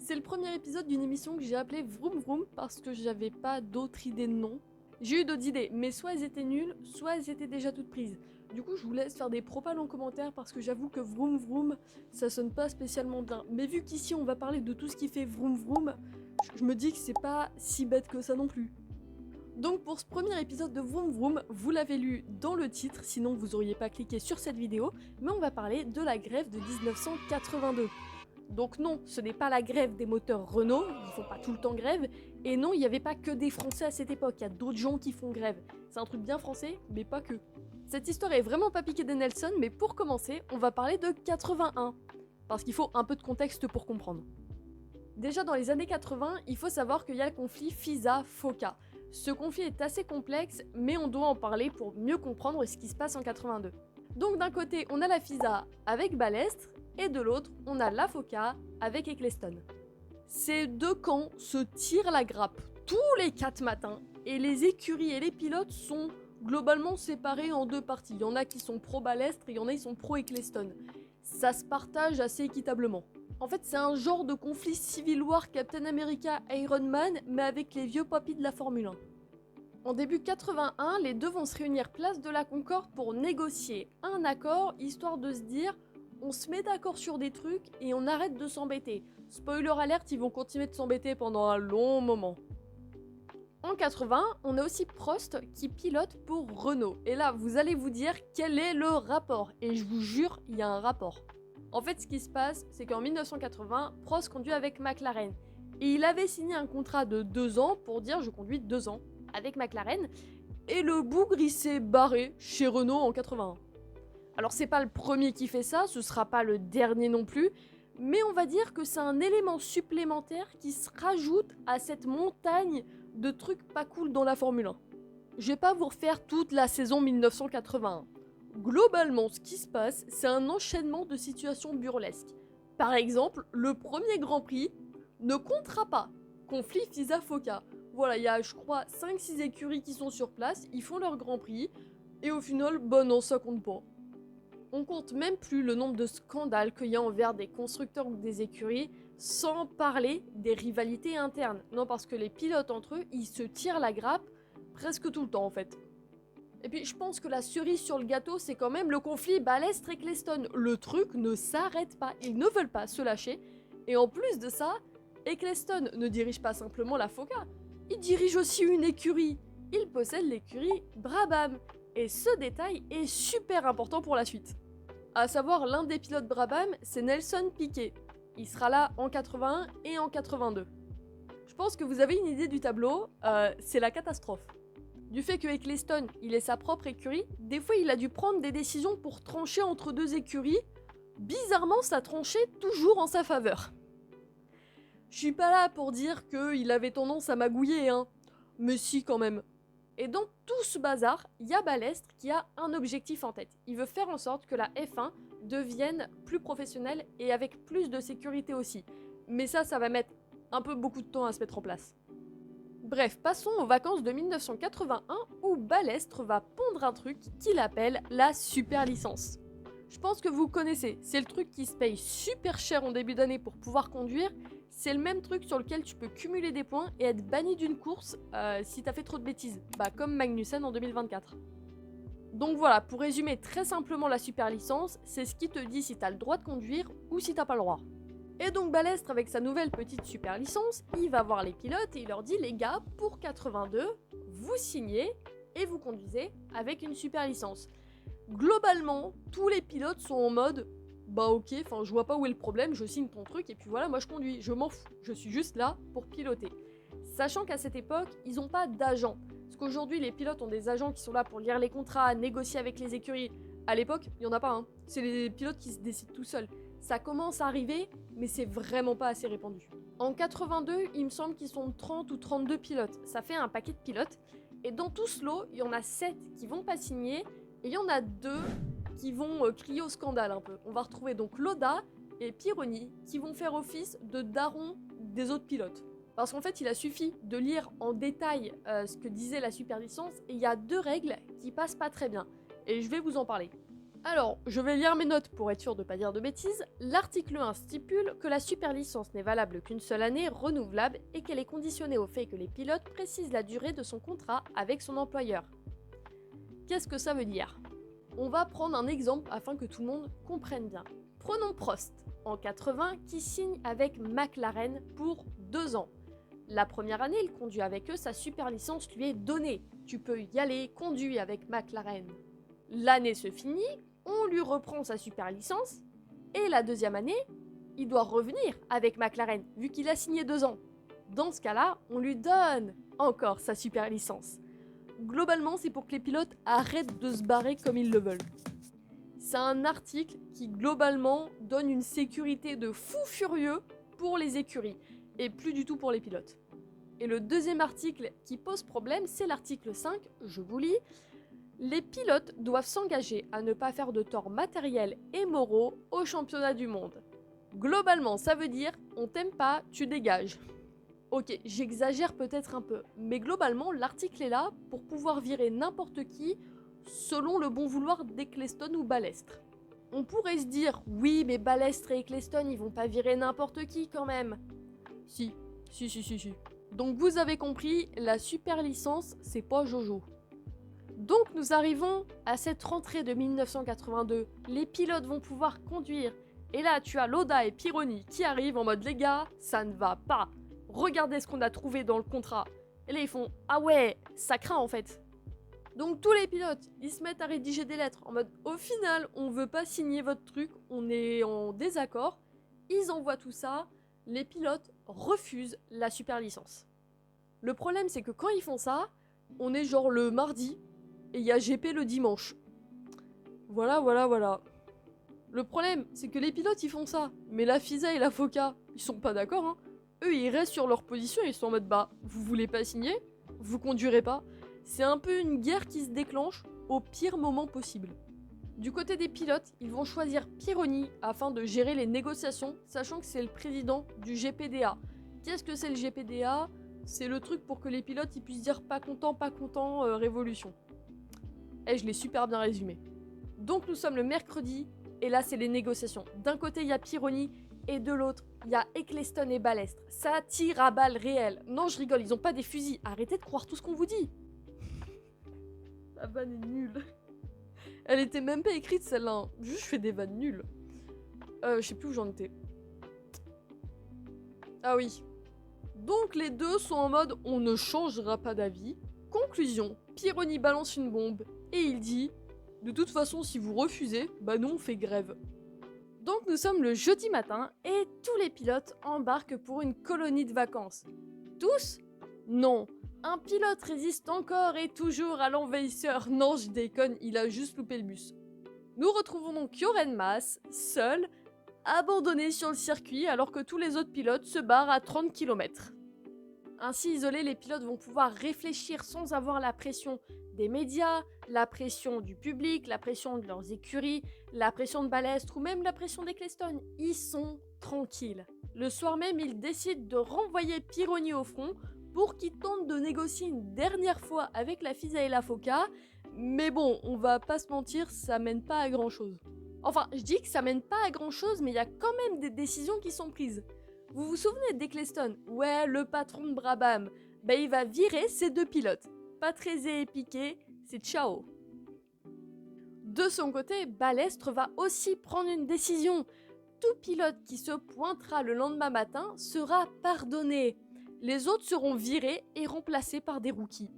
C'est le premier épisode d'une émission que j'ai appelée Vroom Vroom parce que j'avais pas d'autre idée de nom. J'ai eu d'autres idées, mais soit elles étaient nulles, soit elles étaient déjà toutes prises. Du coup, je vous laisse faire des propals en commentaire parce que j'avoue que Vroom Vroom, ça sonne pas spécialement bien. Mais vu qu'ici on va parler de tout ce qui fait Vroom Vroom, je me dis que c'est pas si bête que ça non plus. Donc pour ce premier épisode de Vroom Vroom, vous l'avez lu dans le titre, sinon vous auriez pas cliqué sur cette vidéo, mais on va parler de la grève de 1982. Donc non, ce n'est pas la grève des moteurs Renault, ils font pas tout le temps grève, et non, il n'y avait pas que des Français à cette époque, il y a d'autres gens qui font grève. C'est un truc bien français, mais pas que. Cette histoire est vraiment pas piquée des Nelson, mais pour commencer, on va parler de 81, parce qu'il faut un peu de contexte pour comprendre. Déjà dans les années 80, il faut savoir qu'il y a le conflit FISA-FOCA. Ce conflit est assez complexe, mais on doit en parler pour mieux comprendre ce qui se passe en 82. Donc d'un côté, on a la FISA avec Balestre, et de l'autre, on a la FOCA avec Eccleston. Ces deux camps se tirent la grappe tous les 4 matins, et les écuries et les pilotes sont globalement séparés en deux parties. Il y en a qui sont pro-Balestre et il y en a qui sont pro-Eccleston. Ça se partage assez équitablement. En fait, c'est un genre de conflit Civil War Captain America Iron Man, mais avec les vieux papis de la Formule 1. En début 81, les deux vont se réunir place de la Concorde pour négocier un accord, histoire de se dire on se met d'accord sur des trucs et on arrête de s'embêter. Spoiler alert, ils vont continuer de s'embêter pendant un long moment. En 80, on a aussi Prost qui pilote pour Renault. Et là, vous allez vous dire quel est le rapport. Et je vous jure, il y a un rapport. En fait, ce qui se passe, c'est qu'en 1980, Prost conduit avec McLaren. Et il avait signé un contrat de 2 ans pour dire je conduis 2 ans avec McLaren. Et le bougre, il s'est barré chez Renault en 81. Alors c'est pas le premier qui fait ça, ce sera pas le dernier non plus, mais on va dire que c'est un élément supplémentaire qui se rajoute à cette montagne de trucs pas cool dans la Formule 1. Je vais pas vous refaire toute la saison 1981. Globalement, ce qui se passe, c'est un enchaînement de situations burlesques. Par exemple, le premier Grand Prix ne comptera pas. Conflit FISA-FOCA. Voilà, il y a, je crois, 5-6 écuries qui sont sur place, ils font leur Grand Prix, et au final, bah non, ça compte pas. On compte même plus le nombre de scandales qu'il y a envers des constructeurs ou des écuries, sans parler des rivalités internes. Non, parce que les pilotes entre eux, ils se tirent la grappe presque tout le temps en fait. Et puis je pense que la cerise sur le gâteau, c'est quand même le conflit Balestre-Eccleston. Le truc ne s'arrête pas, ils ne veulent pas se lâcher. Et en plus de ça, Eccleston ne dirige pas simplement la FOCA, il dirige aussi une écurie. Il possède l'écurie Brabham. Et ce détail est super important pour la suite. À savoir, l'un des pilotes Brabham, c'est Nelson Piquet. Il sera là en 81 et en 82. Je pense que vous avez une idée du tableau, c'est la catastrophe. Du fait que Eccleston, il ait sa propre écurie, des fois il a dû prendre des décisions pour trancher entre deux écuries. Bizarrement, ça tranchait toujours en sa faveur. Je suis pas là pour dire qu'il avait tendance à magouiller, hein. Mais si quand même. Et dans tout ce bazar, il y a Balestre qui a un objectif en tête. Il veut faire en sorte que la F1 devienne plus professionnelle et avec plus de sécurité aussi. Mais ça va mettre un peu beaucoup de temps à se mettre en place. Bref, passons aux vacances de 1981 où Balestre va pondre un truc qu'il appelle la super licence. Je pense que vous connaissez, c'est le truc qui se paye super cher en début d'année pour pouvoir conduire. C'est le même truc sur lequel tu peux cumuler des points et être banni d'une course si t'as fait trop de bêtises, comme Magnussen en 2024. Donc voilà, pour résumer très simplement la super licence, c'est ce qui te dit si t'as le droit de conduire ou si t'as pas le droit. Et donc Balestre, avec sa nouvelle petite super licence, il va voir les pilotes et il leur dit les gars, pour 82, vous signez et vous conduisez avec une super licence. Globalement, tous les pilotes sont en mode bah ok, je vois pas où est le problème, je signe ton truc et puis voilà, moi je conduis, je m'en fous, je suis juste là pour piloter. Sachant qu'à cette époque, ils ont pas d'agents. Parce qu'aujourd'hui, les pilotes ont des agents qui sont là pour lire les contrats, négocier avec les écuries. À l'époque, il y en a pas, hein. C'est les pilotes qui se décident tout seuls. Ça commence à arriver, mais c'est vraiment pas assez répandu. En 82, il me semble qu'ils sont 30 ou 32 pilotes. Ça fait un paquet de pilotes. Et dans tout ce lot, il y en a 7 qui vont pas signer, et il y en a 2 qui vont crier au scandale un peu. On va retrouver donc Loda et Pironi qui vont faire office de daron des autres pilotes. Parce qu'en fait, il a suffi de lire en détail ce que disait la super licence et il y a 2 règles qui passent pas très bien. Et je vais vous en parler. Alors, je vais lire mes notes pour être sûr de pas dire de bêtises. L'article 1 stipule que la super licence n'est valable qu'une seule année, renouvelable, et qu'elle est conditionnée au fait que les pilotes précisent la durée de son contrat avec son employeur. Qu'est-ce que ça veut dire? On va prendre un exemple afin que tout le monde comprenne bien. Prenons Prost, en 80, qui signe avec McLaren pour 2 ans. La première année, il conduit avec eux, sa super licence lui est donnée. Tu peux y aller, conduis avec McLaren. L'année se finit, on lui reprend sa super licence, et la deuxième année, il doit revenir avec McLaren, vu qu'il a signé 2 ans. Dans ce cas-là, on lui donne encore sa super licence. Globalement, c'est pour que les pilotes arrêtent de se barrer comme ils le veulent. C'est un article qui, globalement, donne une sécurité de fou furieux pour les écuries, et plus du tout pour les pilotes. Et le deuxième article qui pose problème, c'est l'article 5, je vous lis. Les pilotes doivent s'engager à ne pas faire de torts matériels et moraux au championnat du monde. Globalement, ça veut dire on t'aime pas, tu dégages. Ok, j'exagère peut-être un peu, mais globalement, l'article est là pour pouvoir virer n'importe qui selon le bon vouloir d'Ecclestone ou Balestre. On pourrait se dire, oui, mais Balestre et Ecclestone, ils vont pas virer n'importe qui quand même. Si. Donc vous avez compris, la super licence, c'est pas Jojo. Donc nous arrivons à cette rentrée de 1982. Les pilotes vont pouvoir conduire. Et là, tu as Lauda et Pironi qui arrivent en mode les gars, ça ne va pas. Regardez ce qu'on a trouvé dans le contrat. Et là, ils font ah ouais, ça craint en fait. Donc tous les pilotes, ils se mettent à rédiger des lettres en mode au final, on veut pas signer votre truc, on est en désaccord. Ils envoient tout ça. Les pilotes refusent la super licence. Le problème, c'est que quand ils font ça, on est genre le mardi et il y a GP le dimanche. Voilà. Le problème, c'est que les pilotes, ils font ça, mais la FISA et la FOCA, ils sont pas d'accord, hein. Eux, ils restent sur leur position, ils sont en mode bah, vous voulez pas signer, vous conduirez pas. C'est un peu une guerre qui se déclenche au pire moment possible. Du côté des pilotes, ils vont choisir Pironi afin de gérer les négociations, sachant que c'est le président du GPDA. Qu'est-ce que c'est le GPDA? C'est le truc pour que les pilotes ils puissent dire pas content, révolution. Et je l'ai super bien résumé. Donc nous sommes le mercredi, et là c'est les négociations. D'un côté il y a Pironi, et de l'autre il y a Ecclestone et Balestre. Ça tire à balles réelles. Non je rigole, ils ont pas des fusils, arrêtez de croire tout ce qu'on vous dit. La vanne est nulle. Elle était même pas écrite celle-là, hein. Juste je fais des vannes nulles. Je sais plus où j'en étais. Ah oui. Donc les deux sont en mode on ne changera pas d'avis. Conclusion, Pironi balance une bombe et il dit de toute façon si vous refusez, bah nous on fait grève. Donc nous sommes le jeudi matin et tous les pilotes embarquent pour une colonie de vacances. Tous? Non. Un pilote résiste encore et toujours à l'envahisseur. Non, je déconne, il a juste loupé le bus. Nous retrouvons donc Joren Mass, seul, abandonné sur le circuit alors que tous les autres pilotes se barrent à 30 km. Ainsi isolés, les pilotes vont pouvoir réfléchir sans avoir la pression des médias, la pression du public, la pression de leurs écuries, la pression de Balestre ou même la pression d'Ecclestone. Ils sont tranquilles. Le soir même, ils décident de renvoyer Pironi au front pour qu'il tente de négocier une dernière fois avec la FISA et la FOCA. Mais bon, on va pas se mentir, ça mène pas à grand chose. Enfin, je dis que ça mène pas à grand chose, mais il y a quand même des décisions qui sont prises. Vous vous souvenez d'Ecclestone? Ouais, le patron de Brabham. Bah, il va virer ses 2 pilotes. Patrese et Piquet, c'est ciao. De son côté, Balestre va aussi prendre une décision. Tout pilote qui se pointera le lendemain matin sera pardonné. Les autres seront virés et remplacés par des rookies.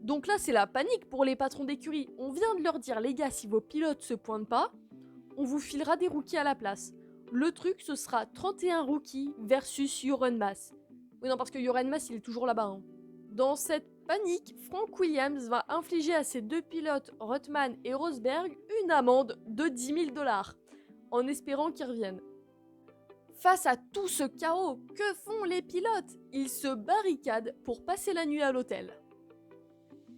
Donc là, c'est la panique pour les patrons d'écurie. On vient de leur dire, les gars, si vos pilotes se pointent pas, on vous filera des rookies à la place. Le truc, ce sera 31 rookies versus Joren Mass. Oui, non, parce que Joren Mass, il est toujours là-bas. Hein. Dans cette panique, Frank Williams va infliger à ses 2 pilotes, Rothman et Rosberg, une amende de 10 000 $, en espérant qu'ils reviennent. Face à tout ce chaos, que font les pilotes? Ils se barricadent pour passer la nuit à l'hôtel.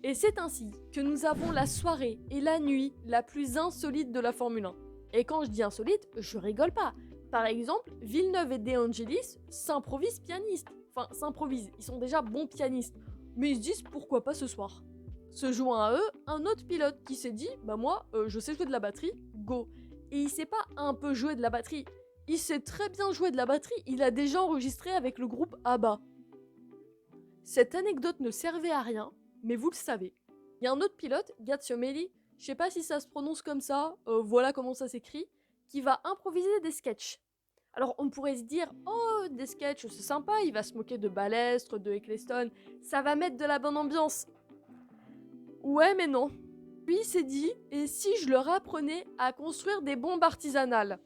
Et c'est ainsi que nous avons la soirée et la nuit la plus insolite de la Formule 1. Et quand je dis insolite, je rigole pas. Par exemple, Villeneuve et De Angelis s'improvisent pianistes. Enfin, s'improvisent, ils sont déjà bons pianistes. Mais ils se disent pourquoi pas ce soir. se joint à eux un autre pilote qui s'est dit bah moi je sais jouer de la batterie, go. Et il sait pas un peu jouer de la batterie, il sait très bien jouer de la batterie, il a déjà enregistré avec le groupe ABBA. Cette anecdote ne servait à rien, mais vous le savez. Il y a un autre pilote, Gatsiomeli, je sais pas si ça se prononce comme ça, voilà comment ça s'écrit, qui va improviser des sketchs. Alors on pourrait se dire, oh des sketchs c'est sympa, il va se moquer de Balestre, de Eccleston, ça va mettre de la bonne ambiance. Ouais mais non. Lui il s'est dit, et si je leur apprenais à construire des bombes artisanales?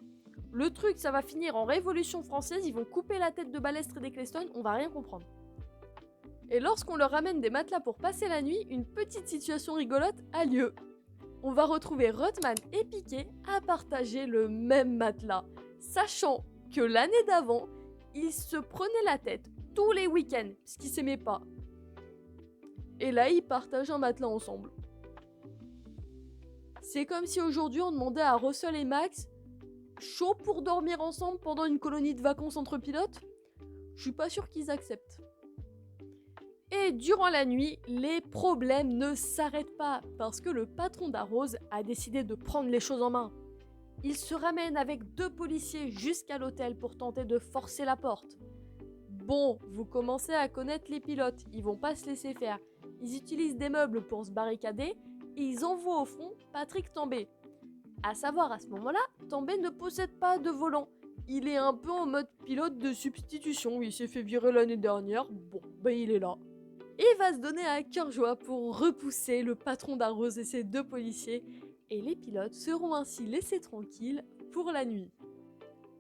Le truc ça va finir en Révolution française, ils vont couper la tête de Balestre et d'Eccleston, on va rien comprendre. Et lorsqu'on leur ramène des matelas pour passer la nuit, une petite situation rigolote a lieu. On va retrouver Rodman et Piquet à partager le même matelas, sachant que l'année d'avant, ils se prenaient la tête tous les week-ends, puisqu'ils s'aimaient pas. Et là, ils partagent un matelas ensemble. C'est comme si aujourd'hui on demandait à Russell et Max, chaud pour dormir ensemble pendant une colonie de vacances entre pilotes? Je suis pas sûre qu'ils acceptent. Et durant la nuit, les problèmes ne s'arrêtent pas parce que le patron d'Arrose a décidé de prendre les choses en main. Il se ramène avec 2 policiers jusqu'à l'hôtel pour tenter de forcer la porte. Bon, vous commencez à connaître les pilotes, ils vont pas se laisser faire. Ils utilisent des meubles pour se barricader et ils envoient au front Patrick Tambay. À savoir à ce moment-là, Tambay ne possède pas de volant. Il est un peu en mode pilote de substitution, il s'est fait virer l'année dernière, bon, il est là. Il va se donner à cœur joie pour repousser le patron d'Arrose et ses 2 policiers, et les pilotes seront ainsi laissés tranquilles pour la nuit.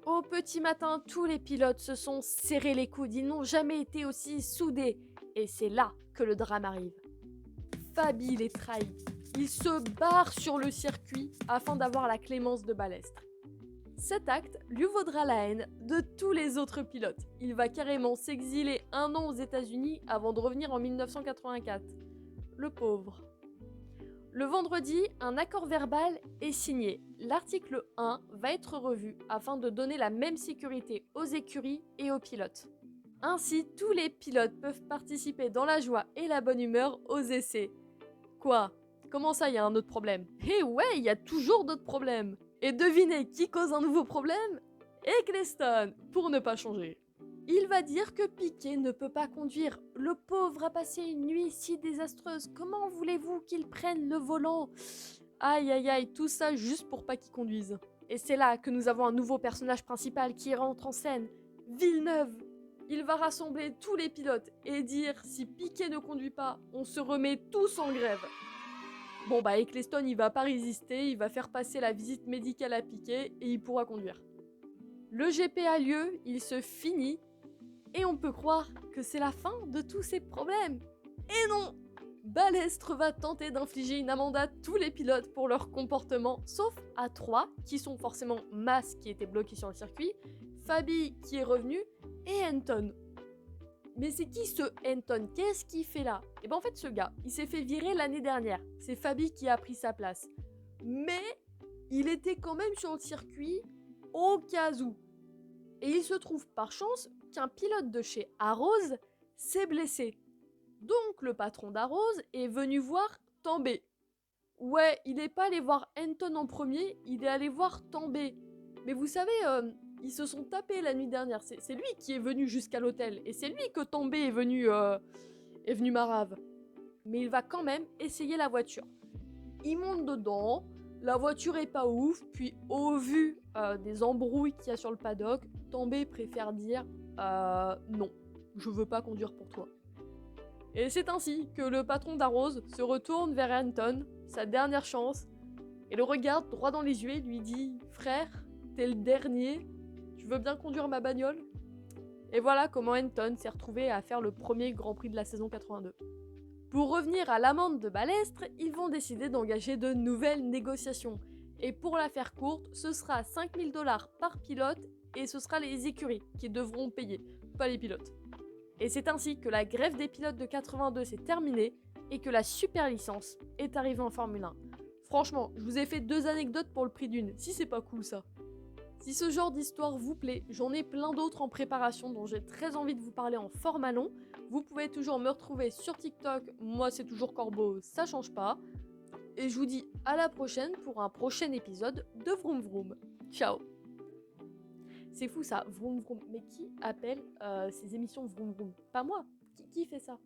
Au petit matin, tous les pilotes se sont serrés les coudes, ils n'ont jamais été aussi soudés, et c'est là que le drame arrive. Fabi les trahit, il se barre sur le circuit afin d'avoir la clémence de Balestre. Cet acte lui vaudra la haine de tous les autres pilotes. Il va carrément s'exiler 1 an aux États-Unis avant de revenir en 1984. Le pauvre. Le vendredi, un accord verbal est signé. L'article 1 va être revu afin de donner la même sécurité aux écuries et aux pilotes. Ainsi, tous les pilotes peuvent participer dans la joie et la bonne humeur aux essais. Quoi? Comment ça, il y a un autre problème? Eh ouais, il y a toujours d'autres problèmes. Et devinez qui cause un nouveau problème? Eccleston, pour ne pas changer. Il va dire que Piquet ne peut pas conduire. Le pauvre a passé une nuit si désastreuse. Comment voulez-vous qu'il prenne le volant? Aïe aïe aïe, tout ça juste pour pas qu'il conduise. Et c'est là que nous avons un nouveau personnage principal qui rentre en scène. Villeneuve. Il va rassembler tous les pilotes et dire si Piquet ne conduit pas, on se remet tous en grève. Bon Eccleston il va pas résister, il va faire passer la visite médicale à Piquet et il pourra conduire. Le GP a lieu, il se finit et on peut croire que c'est la fin de tous ces problèmes. Et non! Balestre va tenter d'infliger une amende à tous les pilotes pour leur comportement, sauf à 3 qui sont forcément Mas qui était bloqué sur le circuit, Fabi qui est revenu et Anton. Mais c'est qui ce Anton? Qu'est-ce qu'il fait là? Et en fait ce gars, il s'est fait virer l'année dernière. C'est Fabi qui a pris sa place. Mais il était quand même sur le circuit au cas où. Et il se trouve par chance qu'un pilote de chez Arrose s'est blessé. Donc le patron d'Arrose est venu voir Tambay. Ouais, il n'est pas allé voir Anton en premier, il est allé voir Tambay. Mais vous savez, ils se sont tapés la nuit dernière. C'est lui qui est venu jusqu'à l'hôtel. Et c'est lui que Tambay est venu marave. Mais il va quand même essayer la voiture. Il monte dedans. La voiture est pas ouf. Puis au vu des embrouilles qu'il y a sur le paddock, Tambay préfère dire non, je veux pas conduire pour toi. Et c'est ainsi que le patron d'Arrose se retourne vers Anton, sa dernière chance, et le regarde droit dans les yeux et lui dit « Frère, t'es le dernier, tu veux bien conduire ma bagnole ?» Et voilà comment Anton s'est retrouvé à faire le premier Grand Prix de la saison 82. Pour revenir à l'amende de Balestre, ils vont décider d'engager de nouvelles négociations. Et pour la faire courte, ce sera 5 000 $ par pilote et ce sera les écuries qui devront payer, pas les pilotes. Et c'est ainsi que la grève des pilotes de 82 s'est terminée et que la super licence est arrivée en Formule 1. Franchement, je vous ai fait 2 anecdotes pour le prix d'une, si c'est pas cool ça. Si ce genre d'histoire vous plaît, j'en ai plein d'autres en préparation dont j'ai très envie de vous parler en format long. Vous pouvez toujours me retrouver sur TikTok, moi c'est toujours Corbeau, ça change pas. Et je vous dis à la prochaine pour un prochain épisode de Vroom Vroom. Ciao. C'est fou ça, Vroom Vroom. Mais qui appelle ces émissions Vroom Vroom? Pas moi. Qui fait ça?